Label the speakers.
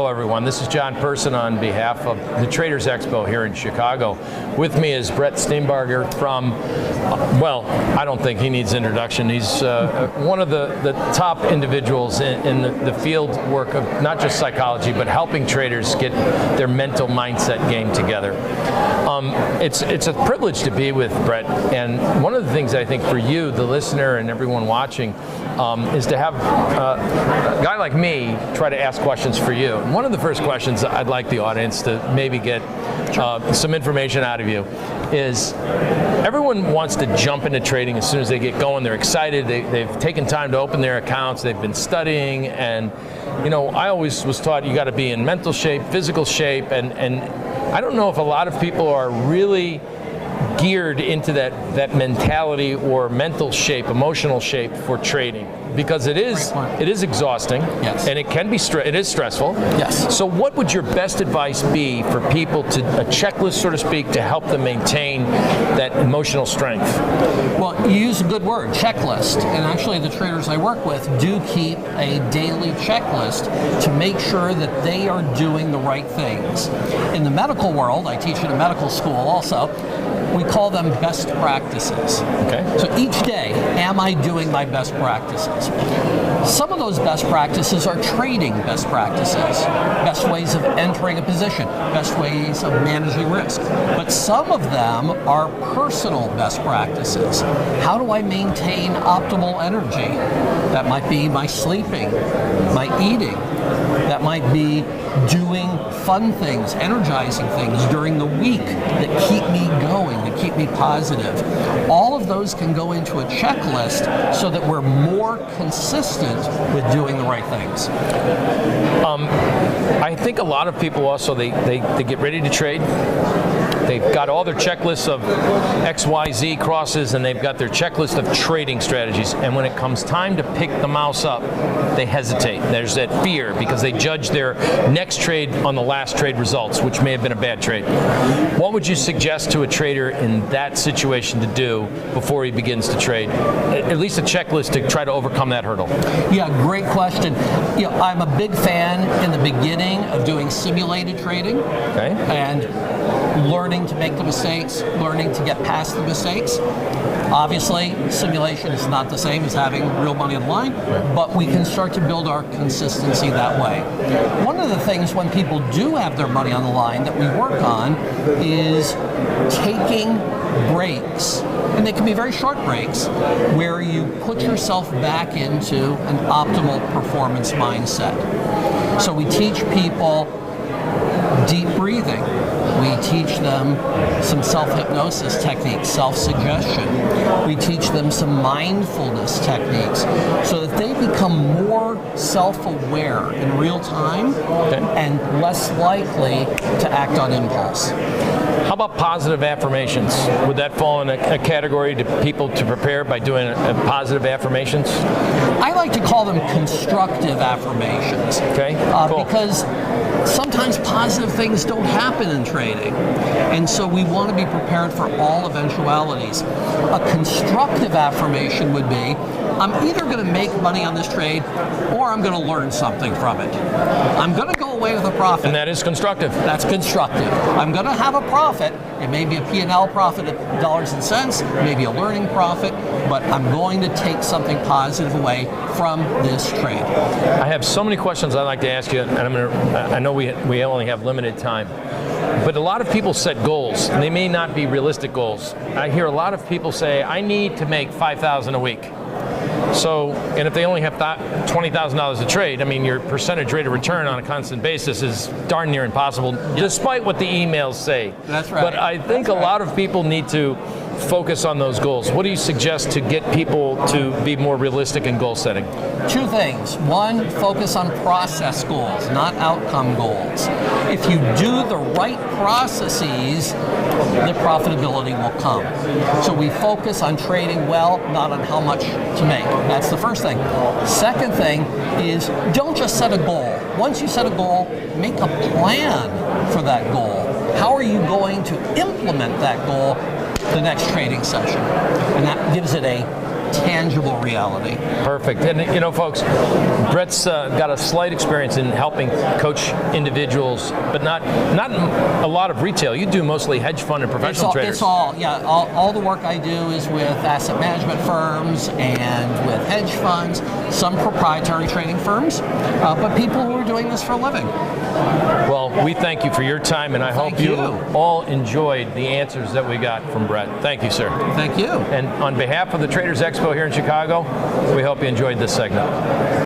Speaker 1: Hello everyone, this is John Person on behalf of the Traders Expo here in Chicago. With me is Bret Steenberger from, well, I don't think he needs introduction. He's one of the top individuals in the field work of not just psychology, but helping traders get their mental mindset game together. It's a privilege to be with Bret, and one of the things I think for you, the listener, and everyone watching, is to have a guy like me try to ask questions for you. And one of the first questions I'd like the audience to maybe get some information out of you is, everyone wants to jump into trading as soon as they get going. They're excited, they've taken time to open their accounts, they've been studying, and you know, I always was taught you got to be in mental shape, physical shape, and I don't know if a lot of people are really geared into that mentality or mental shape, emotional shape for trading, because it is exhausting.
Speaker 2: Yes.
Speaker 1: And it can be it is stressful.
Speaker 2: Yes.
Speaker 1: So what would your best advice be for people to a checklist, so to speak, to help them maintain that emotional strength?
Speaker 2: Well, you use a good word, checklist, and actually the traders I work with do keep a daily checklist to make sure that they are doing the right things. In the medical world, I teach at a medical school also, we call them best practices.
Speaker 1: Okay.
Speaker 2: So each day, am I doing my best practices? Some of those best practices are trading best practices, best ways of entering a position, best ways of managing risk. But some of them are personal best practices. How do I maintain optimal energy? That might be my sleeping, my eating. That might be doing fun things, energizing things during the week that keep me going, that keep me positive. All of those can go into a checklist so that we're more consistent with doing the right things.
Speaker 1: I think a lot of people also, they get ready to trade. They've got all their checklists of XYZ crosses, and they've got their checklist of trading strategies. And when it comes time to pick the mouse up, they hesitate. There's that fear because they judge their next trade on the last trade results, which may have been a bad trade. What would you suggest to a trader in that situation to do before he begins to trade? At least a checklist to try to overcome that hurdle.
Speaker 2: Yeah, great question. You know, I'm a big fan in the beginning of doing simulated trading.
Speaker 1: Okay.
Speaker 2: And learning to make the mistakes, learning to get past the mistakes. Obviously, simulation is not the same as having real money on the line, but we can start to build our consistency that way. One of the things when people do have their money on the line that we work on is taking breaks, and they can be very short breaks, where you put yourself back into an optimal performance mindset. So we teach people deep breathing. We teach them some self-hypnosis techniques, self-suggestion. We teach them some mindfulness techniques so that they become more self-aware in real time and less likely to act on impulse.
Speaker 1: How about positive affirmations? Would that fall in a category to people to prepare by doing positive affirmations?
Speaker 2: I like to call them constructive affirmations.
Speaker 1: Okay, cool.
Speaker 2: Because sometimes positive things don't happen in trading, and so we want to be prepared for all eventualities. A constructive affirmation would be, I'm either going to make money on this trade or I'm going to learn something from it. I'm going to go away with a profit.
Speaker 1: And that is constructive.
Speaker 2: That's constructive. I'm going to have a profit. It may be a P&L profit of dollars and cents, maybe a learning profit, but I'm going to take something positive away from this trade.
Speaker 1: I have so many questions I'd like to ask you, and I know we only have limited time. But a lot of people set goals, and they may not be realistic goals. I hear a lot of people say, I need to make $5,000 a week. So, and if they only have $20,000 a trade, I mean, your percentage rate of return on a constant basis is darn near impossible, despite what the emails say.
Speaker 2: That's right.
Speaker 1: But I think a lot of people need to focus on those goals. What do you suggest to get people to be more realistic in goal setting?
Speaker 2: Two things. One, focus on process goals, not outcome goals. If you do the right processes, the profitability will come. So we focus on trading well, not on how much to make. That's the first thing. Second thing is, don't just set a goal. Once you set a goal, make a plan for that goal. How are you going to implement that goal the next trading session? And that gives it a tangible reality.
Speaker 1: Perfect. And you know, folks, Brett's got a slight experience in helping coach individuals, but not a lot of retail. You do mostly hedge fund and professional traders.
Speaker 2: All the work I do is with asset management firms and with hedge funds, some proprietary trading firms, but people who are doing this for a living.
Speaker 1: Well, we thank you for your time, and I hope you all enjoyed the answers that we got from Brett. Thank you, sir.
Speaker 2: Thank you.
Speaker 1: And on behalf of the Traders Expo here in Chicago, we hope you enjoyed this segment.